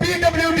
PWD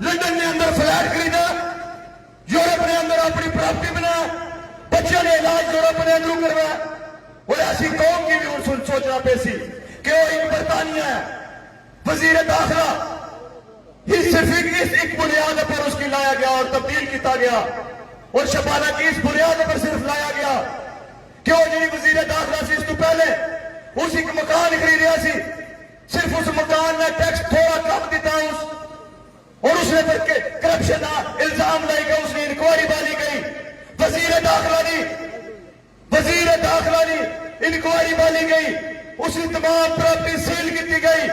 London نے اندر flat خریدا, Europe نے اندر اپنی پراپرٹی بنایا, بچوں نے علاج یورپ نے اندروں کروایا. اور ایسی قوم کی بھی ہوں سوچنا پہ سی کہ وہ ایک برطانیہ ہے, وزیر داخلہ ہی صرف ایک بنیاد پر اس کی لایا گیا اور تبدیل کیتا گیا, اور شبانہ کی اس بنیاد پر صرف لایا گیا کہ وہ جی وزیر داخلہ سی اس تو پہلے اس ایک مکان خریدیا سی, صرف اس مکان نے ٹیکس تھوڑا کم دیتا اس, اور اس نے پھر کرپشن الزام لائی گیا, اس نے انکوائری ڈالی گئی, وزیر داخلہ نے انکوائری ڈالی گئی, اس کی تمام پراپرٹی سیل کی گئی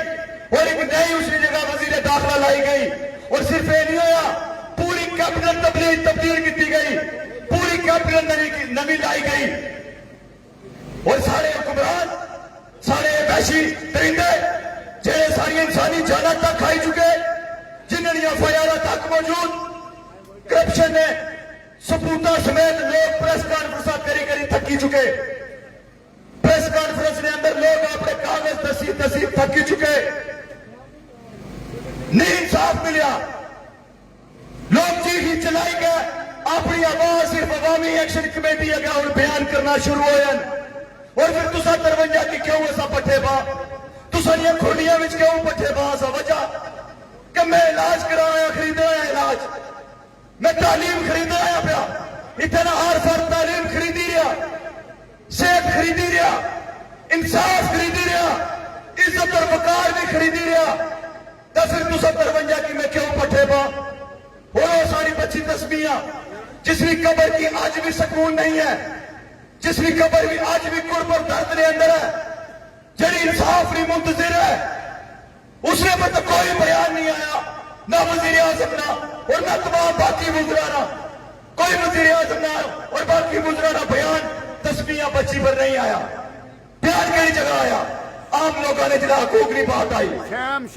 اور ایک نئی اس کی جگہ وزیر داخلہ لائی گئی. اور صرف یہ نہیں ہوا, پوری کیبنٹ تبدیل کی گئی, پوری کیبنٹ نمی لائی گئی, اور سارے حکمران سارے وحشی درندے جہے ساری انسانی جانت تک کھائی چکے, جنہوں نے ایف آئی آر تک موجود کرپشن نے ثبوتاں سمیت لوگ پریس کانفرنس کری تھکی چکے, پریس کانفرنس کے اندر لوگ اپنے کاغذ دسی تھکی چکے, نہیں انصاف ملیا, لوگ چیخی چلائی گئے, اپنی آواز صرف عوامی ایکشن کمیٹی اگے اور بیان کرنا شروع ہوئے. اور پھر تسا 53 کی کیوں ایسا پٹھے با, تسا یہ کھوڑیاں وچ کیوں پٹھے با, سا وجہ کہ میں علاج کرایا خریدا ہے, علاج میں تعلیم خریدا ہے پیا, اتنا ہر فرد تعلیم خریدی رہا, صحت خریدی رہا, انصاف خریدی رہا, عزت اور وقار بھی خریدی رہا, تو پھر تسا 53 کی میں کیوں پٹھے با. اور وہ ساری بچی تسبیحاں جس کی قبر کی آج بھی سکون نہیں ہے, جس کی قبر بھی آج بھی قرب اور درد نے اندر ہے, جڑی انصاف نہیں منتظر ہے, اس نے پر تو کوئی بیان نہیں آیا, نہ وزیر اعظم نہ اور نہ تمام باقی وزراء, کوئی وزیر اعظم نہ اور باقی وزراء بیان تسبیحاں بچی پر نہیں آیا. بیان کئی جگہ آیا, عام لوگوں نے جنہیں حقوق نہیں بات آئی, عام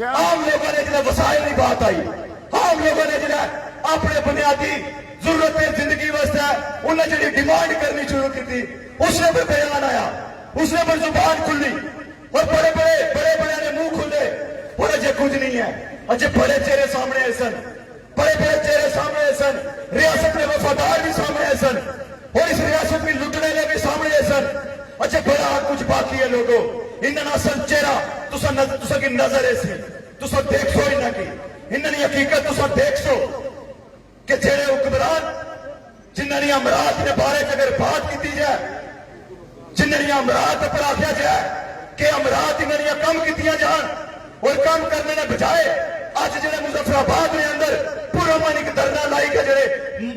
لوگوں نے جنہیں وسائل نہیں بات آئی, عام لوگوں نے جنہیں اپنے بنیادی ضرورتیں زندگی واسطے انہیں جڑی ڈیمانڈ کرنی شروع کی تھی, اس نے پر بیان آیا, اس نے پر زبان کھلی, اور بڑے بڑے نے منہ کھلے, اور اجے کچھ نہیں ہے, اجے بڑے چہرے سامنے آئے سن, بڑے چہرے سامنے آئے سن, ریاست میں وفادار بھی سامنے آئے سن, اور اس ریاست میں لٹنے لے بھی سامنے آئے سن. اچھا بڑا کچھ باقی ہے لوگوں, انہاں اصل چہرہ تسا کی نظر ایسی تسا دیکھ سو, انہاں کی انہاں حقیقت تسا دیکھ سو کہ جڑے حکمران جنہاں دی امرات نے بارے اگر بات کی جائے, جنہاں دی امرات پر آخیا جائے کہ امرات انہاں دی کم کیتیاں جان, اور کام کرنے نے بجائے آج جڑے مظفر آباد نے اندر پورا من ایک دھرنا لائی کے جڑے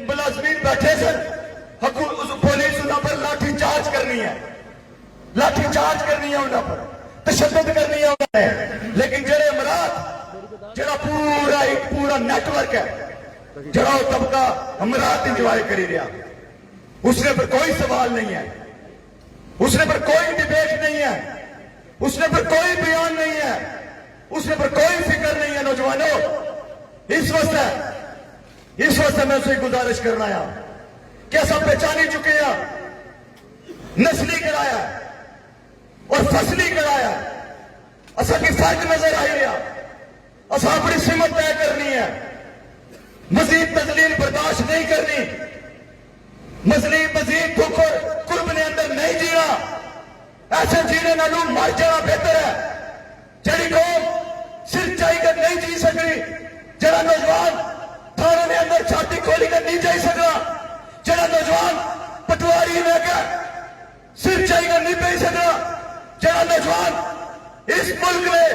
ملازمین بیٹھے سن, پولیس انہاں پر لاٹھی چارج کرنی ہے, لاٹھی چارج کرنی ہے انہاں پر, تشدد کرنی ہے انہوں نے, لیکن جڑے امرات جڑا پورا نیٹ ورک ہے, جڑا وہ طبقہ امرات انجوائے کری رہا, اس نے پر کوئی سوال نہیں ہے, اس نے پر کوئی ڈیبیٹ نہیں ہے, اس نے پر کوئی بیان نہیں ہے, اس نے پر کوئی فکر نہیں ہے. نوجوانوں, اس وقت میں اسے گزارش کرنا ہے کہ سب پہچانی چکے ہیں نسلی کرایا اور فصلی کرایا, اصا کی فرق نظر آئی رہا, اصا اپنی سمت طے کرنی ہے, مزید تذلیل برداشت نہیں کرنی, مزید دکھ اور قرب نے اندر نہیں جینا, ایسے جینے نالوں مر جانا بہتر ہے. جڑی قوم صرف چاہی کر نہیں جی سکتی, جڑا نوجوان تھانے نے اندر چھاتی کھولی کر نہیں جائی سکا, جڑا نوجوان پٹواری میں کر صرف چاہی کر نہیں پہ سکا, جڑا نوجوان اس ملک میں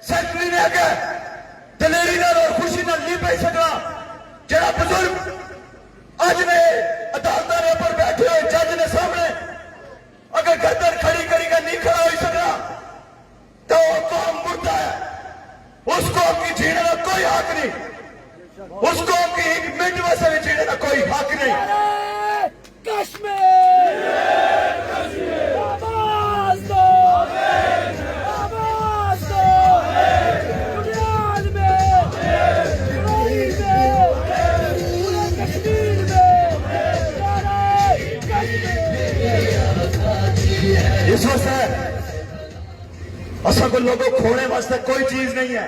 سیکٹری نے کر دلیری نال اور خوشی نال نہیں پہ سکا, جڑا بزرگ آج نے عدالتوں نے پر بیٹھے ہوئے جج نے سامنے اگر گردن کھڑی کری کا نہیں کھڑا ہو سکا, تو وہ قوم مردہ ہے, اس قوم کی جینے کا کوئی حق نہیں, اس قوم کی ایک منٹ ویسے بھی جینے کا کوئی حق نہیں. کشمیر آواز دو, آواز دو, بنیاد میں, پوری کشمیر میں, سارے کشمیر. اس وقت اصل کو لوگوں کھونے واسطے کوئی چیز نہیں ہے,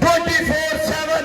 24/7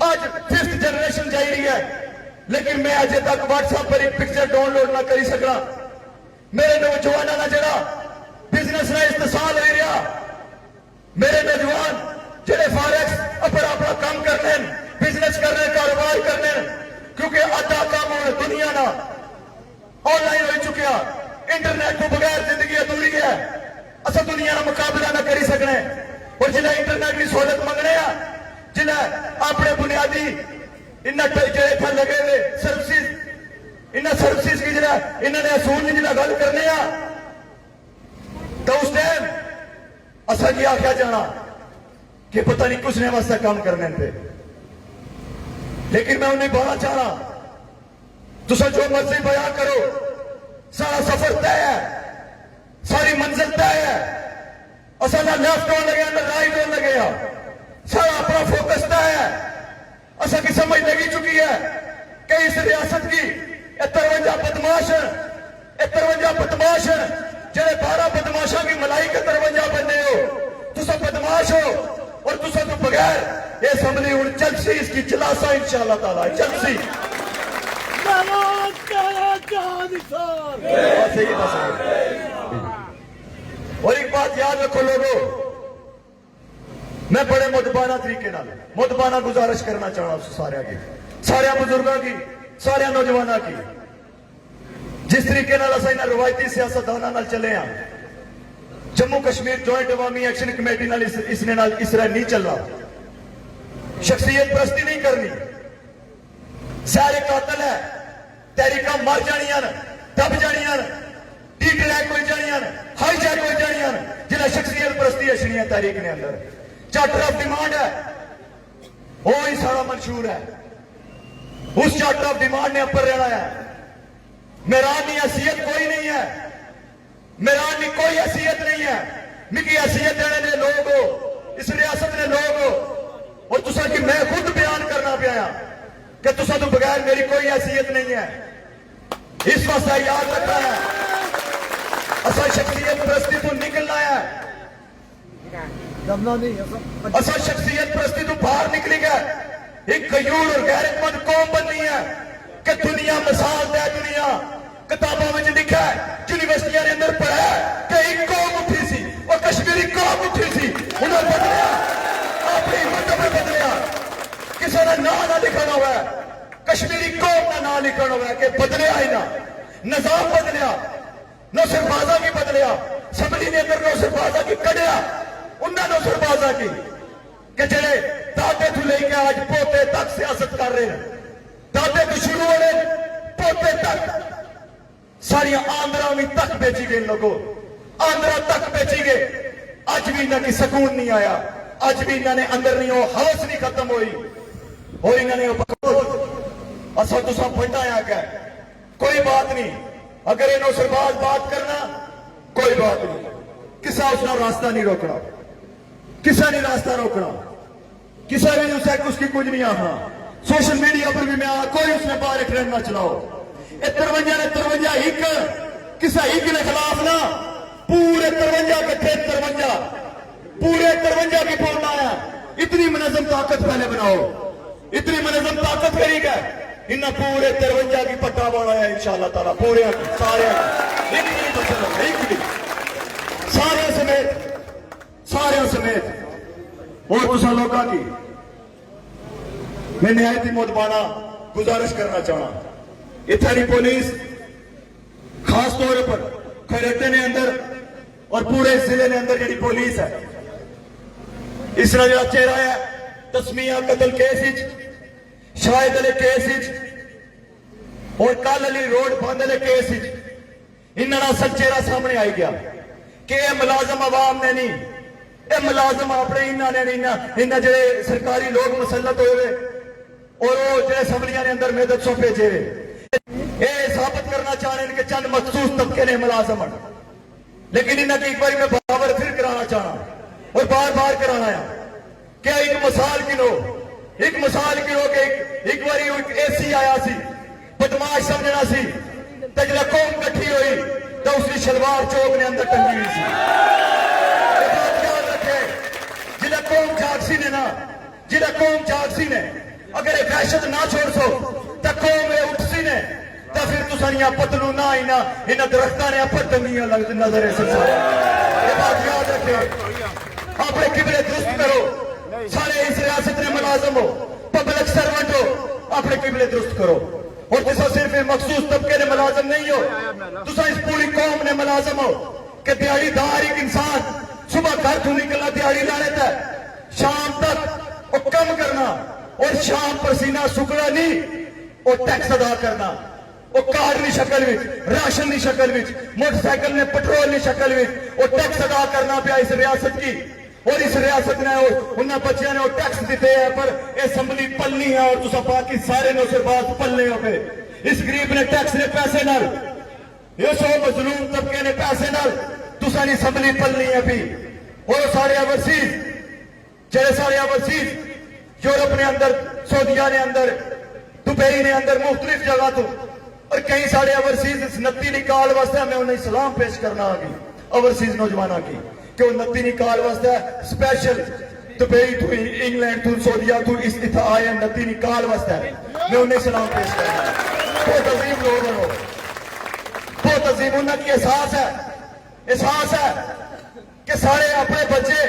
آج 5th جنریشن جائی رہی ہے لیکن میں اجے تک واٹس ایپ پر ایک پکچر ڈاؤن لوڈ نہ کری سکنا میرے نوجوانوں کا جڑا بزنس نہ استحصال ہو رہا میرے نوجوان جڑے فارکس اپنا کام کرنے بزنس کرنے کاروبار کرنے کیونکہ ادھا کام ہونا دنیا نہ آن لائن ہو چکیا انٹرنیٹ کو بغیر زندگی ادھوری ہے اصل دنیا کا مقابلہ نہ کری سکنے اور جنہیں انٹرنیٹ کی سہولت منگنے جنہیں اپنے بنیادی انہیں لگے ہوئے سروسز کی جنہیں انہوں نے اصول کی جنہیں گل کرنے تو اس ٹائم اصل کیا آخیا جانا کہ پتہ نہیں کچھ نے واسطہ کام کرنے پہ لیکن میں انہیں بڑا چاہ رہا تسا جو مرضی بیان کرو سارا سفر طے ہے ساری منزل طے ہے اصل نہ لیفٹ ہو لگے نہ رائٹ ہو لگے سارا اپنا فوکس طے ہے اصل کی سمجھ لگی چکی ہے کہ اس ریاست کی 53 بدماش 53 بدماش جڑے 12 بدماشوں کی ملائی کے 53 بندے ہو تسا بدماش ہو اور تسا تو بغیر یہ اسمبلی ہوں چلسی اس کی چلاسا انشاءاللہ تعالی چلسی اور ایک بات یاد رکھو لوگوں میں بڑے مدبانہ طریقے مدبانہ گزارش کرنا چاہنا سارے بزرگوں کی سارے نوجوانوں کی جس طریقے روایتی سیاستدانوں چلے ہیں جموں کشمیر جوائنٹ عوامی ایکشن کمیٹی اس طرح نہیں چل رہا شخصیت پرستی نہیں کرنی سارے قاتل ہے تحریکاں مر جانیاں دب جانیاں ٹی ٹریک ہوئی جانیاں ہائی جیک ہوئی جانیاں جنہیں شخصیت پرستی اشنی ہے تحریک نے اندر چارٹر آف ڈیمانڈ ہے وہی سارا منشور ہے اس چارٹر آف ڈیمانڈ نے اوپر رہنا ہے میرانی حیثیت کوئی نہیں ہے میرانی کوئی حیثیت نہیں ہے مکی حیثیت دینے نے لوگ ہو اس ریاست نے لوگ ہو اور تسا کہ میں خود بیان کرنا پیا کہ تسا تو بغیر میری کوئی حیثیت نہیں ہے اس واسطے یاد رکھنا ہے اصل شخصیت پرستی تو نکلنا ہے اصل شخصیت پرستی تو باہر نکلی گئے ایک غیور اور غیرت مند قوم بننی ہے کہ دنیا مثال دے دنیا کتابوں میں لکھا ہے یونیورسٹیاں نے اندر پڑھا ہے کہ ایک قوم اٹھی سی اور کشمیری قوم اٹھی سی انہوں نے بدلیا اپنی مطلب بدلیا کسی نے نہ لکھنا ہوا ہے کشمیری قوم کا نام لکھنا ہوا ہے کہ بدلیا ہی نہ نظام بدلیا نوسر بازا کی بدلیا سمجھی نے اندر نوسر بازا کی کڑیا انہوں نوسر بازا کی کہ جڑے دادے تو لے کے آج پوتے تک سیاست کر رہے ہیں دادے تو شروع ہو رہے پوتے تک ساری آندرا بھی تک بیچی گئے لوگوں آندرا تک بیچی گئے آج بھی انہوں نے سکون نہیں آیا آج بھی انہوں نے اندر نہیں ہو ہوش نہیں ختم ہوئی اور انہوں نے اصل تو سب پھٹا آیا کہ کوئی بات نہیں اگر انہوں سرباز بات کرنا کوئی بات نہیں کسا اس نے راستہ نہیں روکنا کسا نے راستہ روکنا کسا نے اس کی کچھ نہیں آنا سوشل میڈیا پر بھی میں کوئی اس نے باہر ٹرینڈ نہ چلاؤ 53 ایک کسا ایک کے خلاف نہ پورے 53 کٹھے 53 پورے 53 کی بولنا ہے اتنی منظم طاقت پہلے بناؤ اتنی منظم طاقت کری گئے انہیں پورے 53 کی پٹا بوڑا ہے انشاءاللہ تعالیٰ پورے سارے سارے سمیت اور دوسرا لوگوں کی میں نہایت ہی مدبانہ گزارش کرنا چاہنا اتھاری پولیس خاص طور پر کھریٹے نے اندر اور پورے ضلع نے اندر جڑی پولیس ہے اس طرح جڑا چہرہ ہے تسمیہ قتل کیس شاہد علی کیس اور کال علی روڈ بند علی کیس انہوں نے اصل چہرہ سامنے آئی گیا کہ یہ ملازم عوام نے نہیں یہ ملازم اپنے انہوں نے نہیں انہوں جڑے سرکاری لوگ مسلط ہوئے اور وہ جڑے اسمبلیاں نے اندر میدت سو بھیجے یہ ثابت کرنا چاہ رہے ہیں کہ چند مخصوص طبقے نے ملازم لیکن انہوں نے ایک بار میں برابر پھر کرانا چاہنا اور بار بار کرانا ہے کیا ایک مثال کلو کہ ایک باری اے سی آیا سی بدماش سمجھنا سی تجلہ قوم کٹھی ہوئی تو اس کی شلوار چوک نے اندر ٹنگی ہوئی سی یاد رکھے جلہ قوم جاگسی نے اگر یہ دہشت نہ چھوڑ سو تو قوم یہ اٹھ سی نے تو پھر تسانیاں پتلو نہ ہی نہ انہاں درختاں نے اپر دنگیاں لگ نظر ہے سنسار یہ بات یاد رکھے اپنے قبلے درست کرو سارے اس ریاست نے ملازم ہو پبلک سرونٹ ہو اپنے قبلے درست کرو اور تسا صرف مخصوص طبقے نے ملازم نہیں ہو تسا اس پوری قوم نے ملازم ہو کہ دیہڑی دار ایک انسان صبح گھر تو نکلنا دیہڑی لا لیتا ہے شام تک وہ کم کرنا اور شام پسینہ سکنا نہیں اور ٹیکس ادا کرنا وہ کار کی شکل راشن کی شکل موٹر سائیکل نے پٹرول کی شکل اور ٹیکس ادا کرنا پیا اس ریاست کی اور اس ریاست نے انہاں بچیاں نے وہ ٹیکس دیتے ہیں پر اسمبلی پلنی ہے اور تسا باقی سارے نے اسے بات پلنے ہو گئے اس غریب نے ٹیکس نے پیسے نال یہ سو مظلوم طبقے نے پیسے نال تسا نے اسمبلی پلنی ہے بھی اور سارے اوورسیز جڑے سارے اوورسیز یورپ نے اندر سعودیہ نے اندر دبئی نے اندر مختلف جگہ تو اور کئی سارے اوورسیز اس نتی نکال واسطے میں انہیں سلام پیش کرنا آگی اوورسیز نوجوانہ کی کہ وہ نتی نکال واسطے سپیشل دبئی تو انگلینڈ تو سعودیہ تو اس اتھا آئے نتی نکال واسطے میں انہیں سلام پیش کرنا بہت عظیم لوگ ہیں وہ بہت عظیم انہیں کی احساس ہے کہ سارے اپنے بچے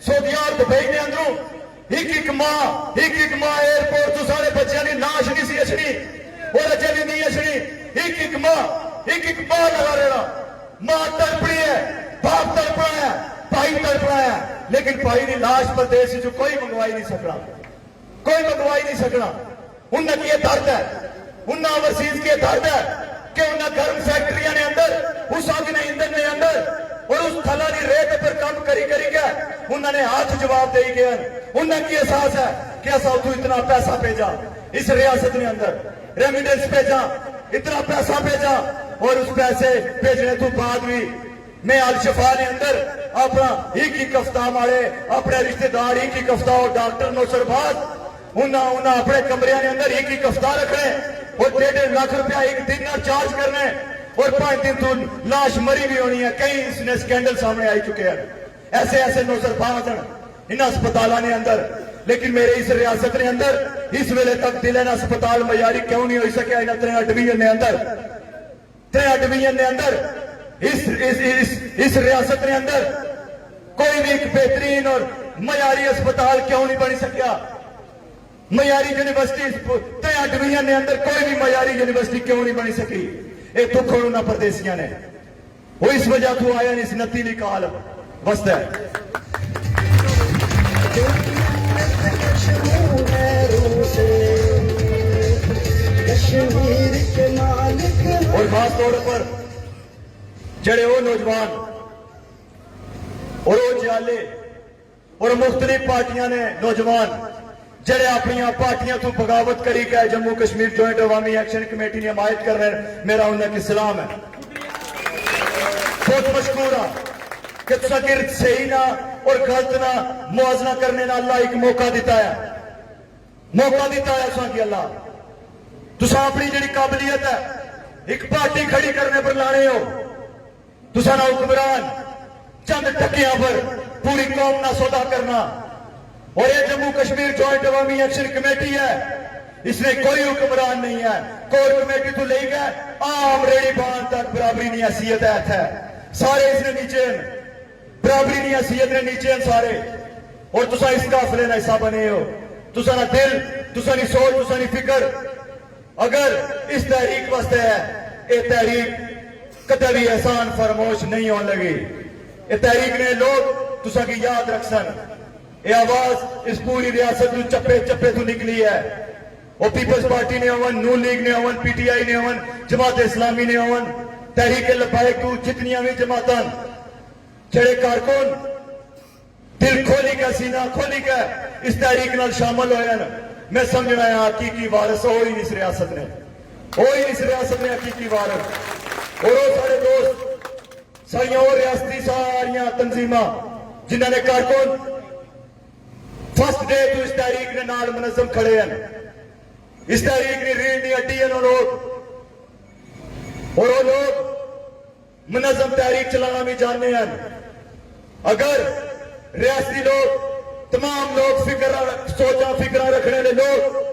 سعودیہ اور دبئی نے اندروں ایک ماہ ایئرپورٹ تو سارے بچے نے ناش نہیں سی اچھنی اور اچھے بھی نہیں اچھنی ایک ماہ لگا رہا ماں تڑپڑی ہے باپ تڑپڑا ہے بھائی تڑپڑا ہے لیکن بھائی نے لاش پردیس جو کوئی منگوائی نہیں سکنا انہیں کی درد ہے انہیں اوورسیز کی درد ہے کہ انہیں گرم فیکٹریاں نے اندر اس آگ نے اندر نے اندر اور اس تھلا دی ریت پر کام کری گیا انہوں نے ہاتھ جواب دے گئے انہیں کی احساس ہے کہ ایسا تو اتنا پیسہ بھیجا اس ریاست نے اندر ریمیڈنس بھیجا اتنا پیسہ بھیجا اور اس پیسے بھیجنے تو بعد بھی میں الشفا نے اندر اپنا ایک ہفتہ مارے اپنے رشتہ دار ایک ہفتہ اور ڈاکٹر نوسر باز انہیں اپنے کمرے نے اندر ایک ہفتہ رکھنے اور 1.5 لاکھ روپیہ ایک دن کا چارج کرنے اور 5 دن تو لاش مری بھی ہونی ہے کئی اس نے سکینڈل سامنے آئی چکے ہیں ایسے نوسر باز ان اسپتالہ نے اندر لیکن میرے اس ریاست نے اندر اس ویلے تک دلین اسپتال معیاری کیوں نہیں ہوئی سکیا انہاں 3 ڈویژن نے اندر اس ریاست نے اندر کوئی بھی ایک بہترین اور معیاری اسپتال کیوں نہیں بن سکیا معیاری یونیورسٹی 3 ڈویژن نے اندر کوئی بھی معیاری یونیورسٹی کیوں نہیں بن سکی یہ دکھ ہونا پردیسیاں نے وہ اس وجہ تو آیا اس نتی نکال وسط ہے اور خاص طور پر جڑے وہ نوجوان اور وہ جالے اور مختلف پارٹیاں نے نوجوان جڑے اپنی پارٹیاں تو بغاوت کری گئے جموں کشمیر جوائنٹ عوامی ایکشن کمیٹی نے حمایت کر رہے ہیں میرا انہیں کی سلام ہے بہت مشکور ہاں کہ تسا گرد صحیح نہ اور غلط نہ موازنہ کرنے نہ اللہ ایک موقع دیتا ہے کہ اللہ تسا اپنی جڑی قابلیت ہے ایک پارٹی کھڑی کرنے پر لانے ہو تسا نہ حکمران چند ٹکیاں پر پوری قوم نہ سودا کرنا اور یہ جموں کشمیر جوائنٹ عوامی ایکشن کمیٹی ہے اس میں کوئی حکمران نہیں ہے کور کمیٹی تو لے گئے عام ریڑی بان تک برابری نہیں حیثیت ہے سارے اس نے نیچے برابری نہیں حیثیت نے نیچے سارے اور تسا اس قافلے نہ حصہ بنے ہو تسا نہ دل تسا نہ سوچ تسا نہ فکر اگر اس تحریک واسطے ہے یہ تحریک کدی بھی احسان فراموش نہیں ہون لگی یہ تحریک نے لوگ تسا کی یاد رکھ سن یہ آواز اس پوری ریاست چپے تو نکلی ہے وہ پیپلز پارٹی نے ہون نون لیگ نے ہون پی ٹی آئی نے ہون جماعت اسلامی نے ہون تحریک لبیک تو جتنیاں بھی جماعتاں جڑے کارکن دل کھولی کا سینہ کھولی کا اس تحریک نال شامل ہوئے میں سمجھنا ہے حقیقی وارث ہوئی اس ریاست نے حقیقی وارث اور وہ سارے دوست ساریاں اور ریاستی ساریاں تنظیماں جنہوں نے کارکن فرسٹ ڈے تو اس تحریک نے نال منظم کھڑے ہیں اس تحریک نے ریڑھ دی ہڈی ہیں لوگ اور وہ لوگ منظم تحریک چلانا بھی جاننے ہیں اگر ریاستی لوگ تمام لوگ فکر رکھنے لے لوگ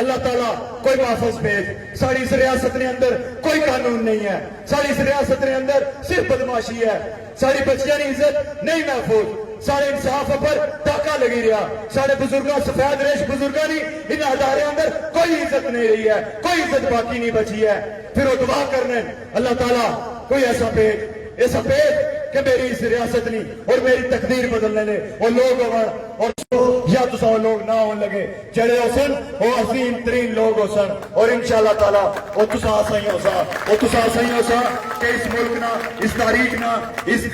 اللہ تعالیٰ کوئی محفظ بھیج. ساری اس ریاست نے اندر کوئی قانون نہیں ہے. ساری اس ریاست نے اندر صرف بدماشی ہے. ساری بچیاں کی عزت نہیں محفوظ. سارے انصاف پر ڈاکہ لگی رہا. سارے بزرگاں سفید ریش بزرگاں نہیں ان ادارے اندر کوئی عزت نہیں رہی ہے. کوئی عزت باقی نہیں بچی ہے. پھر وہ دعا کرنے اللہ تعالیٰ کوئی ایسا پیٹ کہ میری اس ریاست نہیں اور میری تقدیر بدلنے نے اور لوگ اور یا تو وہ لوگ نہ ہون لگے جڑے ہو سن وہ عظیم ترین لوگ ہو سن. اور انشاءاللہ تعالیٰ وہ تسا صحیح ہو سا کہ اس ملک نہ اس تاریخ نہ اس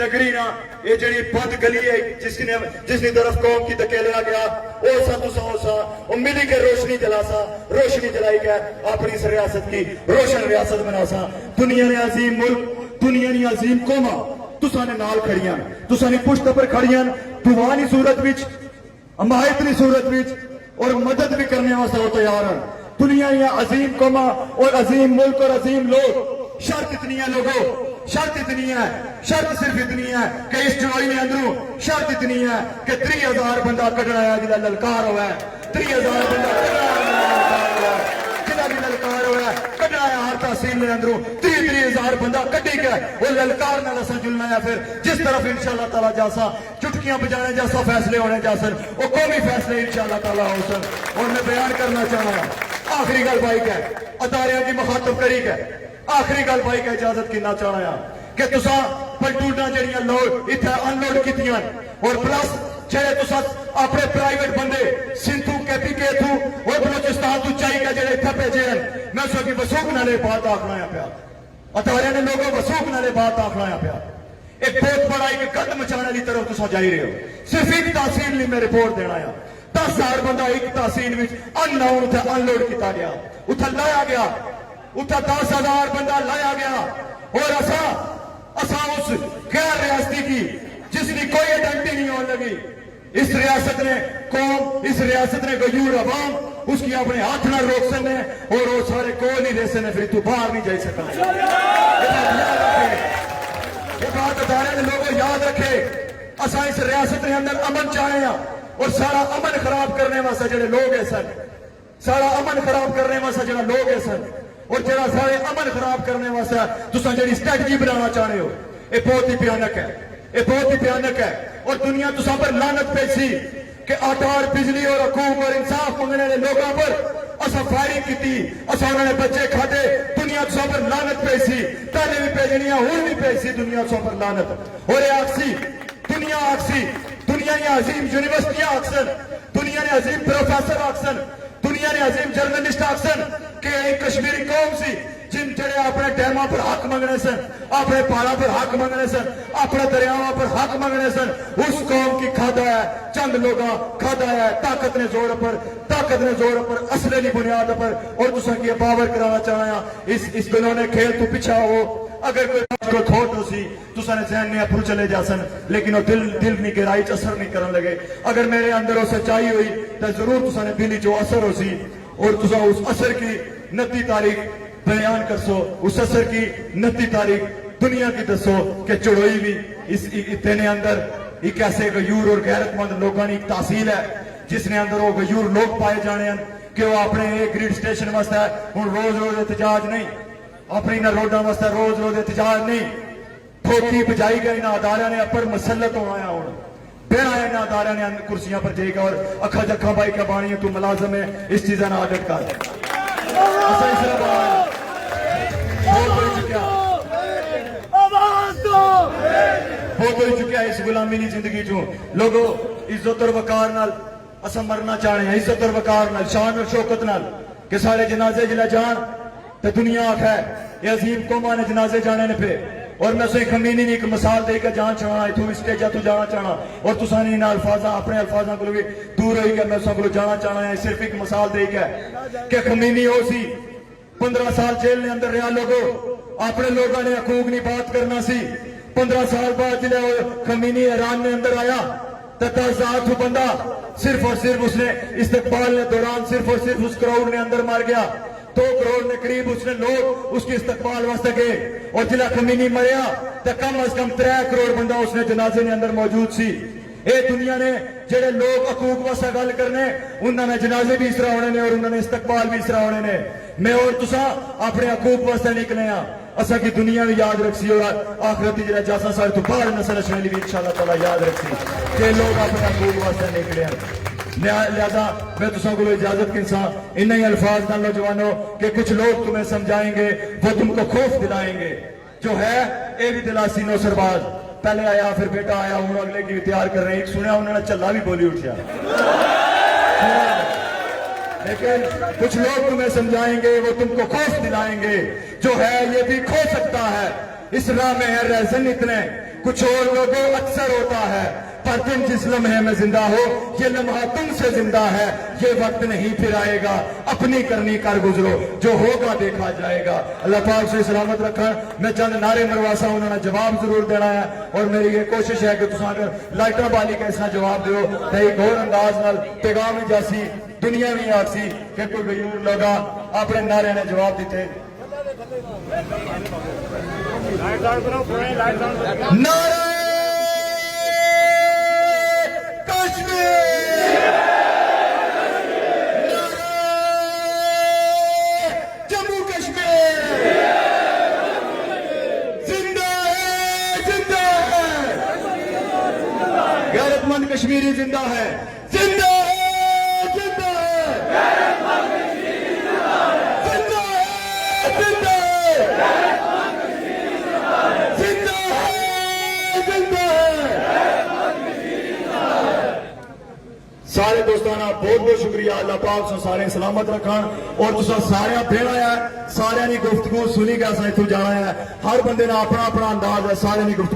نگری نہ یہ جڑی بد گلی ہے جس کی طرف قوم کی دکیلیا گیا وہ سا تسا ہو سا وہ ملی کے روشنی جلائی گیا اپنی اس ریاست کی روشن ریاست بنا سا. دنیا نے عظیم ملک دنیا نے عظیم قوما تسا نے نال کھڑیاں تسا نے پشت پر کھڑیاں دعانی صورت وچ حمایت دی صورت وچ اور مدد بھی کرنے واسطے وہ تیار ہیں. دنیا نے عظیم قوما اور عظیم ملک اور عظیم لوگ. شرط اتنی ہے لوگوں شرط اتنی ہے شرط صرف اتنی ہے کہ اس چڑائی میں اندروں شرط اتنی ہے کہ 30,000 بندہ کڈنا ہے جدا للکار ہوا ہے. 30,000 بندہ جدا بھی للکار ہوا ہے کڈنا ہے ہر تحصیل میں اندروں 30,000 بندہ کڈی گیا وہ للکار نہ لسا جلنا ہے. پھر جس طرف انشاءاللہ تعالیٰ جاسا چٹکیاں بجانے جاسا فیصلے ہونے جاسن وہ قومی فیصلے انشاءاللہ تعالیٰ ہو سن. اور میں بیان کرنا چاہوں گا آخری گل بھائی کہ اداریاں کی مخاطب کری کہ آخری گل بھائی کہ اجازت کرنا چاہنا کہ تسا پلٹوڈاں جڑیاں لوگ اتھا ان لوڈ کیتیاں اور پلس جڑے تسا اپنے پرائیویٹ بندے سندھو کے تھو اور بلوچستان تو چاہیے کہ جڑے اتھا بھیجے ہیں میں سو کی وسوک نالے بات آکھنا پیا اتارے نے لوگوں وسوک نالے بات آکھنا پیا. ایک بہت بڑا ایک قدم مچانے لی طرف تسا جائی رہے ہو. صرف ایک تحصیل نہیں میں رپورٹ دینا ہے 10,000 بندہ ایک تحصیل وچ ان ناؤن اتھا ان لوڈ کیتا گیا اتھا لایا گیا اتھا 10,000 بندہ لایا گیا اور اسا اس غیر ریاستی کی جس کی کوئی آئیڈینٹی نہیں ہونے لگی اس ریاست نے قوم اس ریاست نے غیور عوام اس کی اپنے ہاتھ نہ روک سکنے اور وہ سارے کو نہیں دے سکنے پھر تو باہر نہیں جائی سکنا. یہ بات ادارے نے لوگوں یاد رکھے اسا اس ریاست نے اندر امن چاہے ہیں اور سارا امن خراب کرنے واسطے جڑے لوگ ہیں سن سارا امن خراب کرنے واسطے جڑا لوگ ہیں سن اور جڑا سارے امن خراب کرنے واسطے تساں جڑی اسٹریٹجی بنانا چاہتے ہو یہ بہت ہی بھیانک ہے. یہ بہت ہی بھیانک ہے اور دنیا تساں پر لعنت پیسی کہ آٹا اور بجلی اور حقوق اور انصاف منگنے والے لوگوں پر اسا فائرنگ کیتی اسا انہوں نے بچے کھاتے. دنیا تساں پر لعنت پیسی پہلے بھی بھیجنی ہوں بھی پیسی دنیا تساں پر لعنت اور یہ آکسی دنیا نے عظیم یونیورسٹیاں آکسن دنیا نے عظیم پروفیسر آکسن دنیا نے عظیم جرنلسٹ آکسن کہ ایک کشمیری قوم سی جن جڑے اپنے ڈیماں پر حق منگنے سن اپنے پہاڑوں پر حق منگنے سن اپنے دریاواں پر حق منگنے سن اس قوم کی کھادا ہے چند لوگاں کھادا ہے طاقت نے زور پر اصلی بنیاد پر. اور تساں کی باور کرانا چاہنا اس دنوں نے کھیل تو پیچھا ہو اگر کوئی کھوٹ ہو سی تساں نے ذہن نے اپھر چلے جا سن لیکن وہ دل نہیں گہرائی چ اثر نہیں کرن لگے. اگر میرے اندر وہ سچائی ہوئی تو ضرور تساں نے دل جو اثر ہو سی اور تساں اس اثر کی 29 تاریخ بیان کر سو اس اثر کی 29 تاریخ دنیا کی دسو کہ چڑوئی بھی اس اتنے اندر ایک ایسے غیور اور غیرت مند لوگوں کی ایک تحصیل ہے جس نے اندر وہ غیور لوگ پائے جانے ہیں کہ وہ اپنے ایک گریڈ سٹیشن واسطے ہوں روز احتجاج نہیں اپنی نہ روڈاں واسطے روز احتجاج نہیں ٹھوکی بجائی گئی نہ ادارے نے اپر مسلط ہونا ہے ہوں بیڑا ہے نہ ادارے نے کرسیاں پر جائے گا اور اکھا جکھا بائی کا بانی ہے تو ملازم ہے اس چیزیں نہ آڈٹ کر بہت ہو چکا ہے اس غلامی کی زندگی چوں لوگوں عزت اور وقار نال اسا مرنا چاہنے ہیں عزت اور وقار نال شان اور شوکت نال کہ سارے جنازے جلے جان تو دنیا آکھ ہے یہ عظیم قوماں نے جنازے جانے نے پہ اور میں سوئی خمینی نے ایک مثال دے کے جان چاہنا ہے تو اسٹیجہ تو جانا چاہنا اور تو سانی ان الفاظاں اپنے الفاظاں کو لوگے دور ہوئی کہ میں سب کو جانا چاہنا ہے صرف ایک مثال دے کے کہ خمینی ہو سی 15 سال جیل نے اندر رہا لوگوں اپنے لوگوں نے حقوق نہیں بات کرنا سی 15 سال بعد جلے خمینی ایران نے اندر آیا تو 10,000 بندہ صرف اور صرف اس نے استقبال نے دوران صرف اور صرف اس کراؤڈ نے اندر مار گیا 2 کروڑ نے قریب اس نے لوگ اس کی استقبال واسطے گئے اور جلے خمینی مریا تو کم از کم 3 کروڑ بندہ اس نے جنازے نے اندر موجود سی. اے دنیا نے جڑے لوگ حقوق واسطے گل کرنے انہاں نے جنازے بھی اس طرح ہونے نے اور انہاں نے استقبال بھی اس طرح ہونے نے میں اور تساں اپنے حقوق واسطے نکلے ہاں اسا کی دنیا بھی یاد رکھسی اور آخرتی جڑا جاسا سارے تو باہر نسل اچھنے لی بھی انشاءاللہ تعالی یاد رکھسی کہ لوگ اپنے حقوق واسطے نکلے ہیں لہذا میں تساں کو اجازت کنساں انہی الفاظ نال نوجوانوں کہ کچھ لوگ تمہیں سمجھائیں گے وہ تم کو خوف دلائیں گے جو ہے اے بھی دلاسی نو سرباز پہلے آیا پھر بیٹا آیا ہوں اگلے کی بھی تیار کر رہے ہیں ایک سنیا انہوں نے چلا بھی بولی اٹھیا لیکن کچھ لوگ تمہیں سمجھائیں گے وہ تم کو خوف دلائیں گے جو ہے یہ بھی کھو سکتا ہے اس راہ میں ہے رہزن اتنے کچھ اور لوگوں اکثر ہوتا ہے پر تم جس لمحے میں زندہ ہو یہ لمحہ تم سے زندہ ہے یہ وقت نہیں پھر آئے گا اپنی کرنی کر گزرو جو ہوگا دیکھا جائے گا اللہ پاک سے سلامت رکھا میں چند نعرے مرواسا انہوں نے جواب ضرور دینا ہے اور میری یہ کوشش ہے کہ تساں اگر لائٹاں بالی کے اس جواب دیو تو ایک اور انداز نال پیغام جاسی دنیا بھی آسی کہ کوئی غیور لوگا اپنے نعرے نے جواب دیتے نعرہ جموں کشمیر زندہ ہے زندہ ہے غیرت مند کشمیری زندہ ہے زندہ ہے زندہ ہے زندہ ہے زندہ ہے زندہ ہے زندہ ہے سارے دوستانا بہت بہت شکریہ اللہ پاک سو سارے سلامت رکھان اور تسا سارے بہنا ہے سارے گفتگو سنی کے اساں اتھوں جانا ہے ہر بندے نے اپنا اپنا انداز ہے سارے گفتگو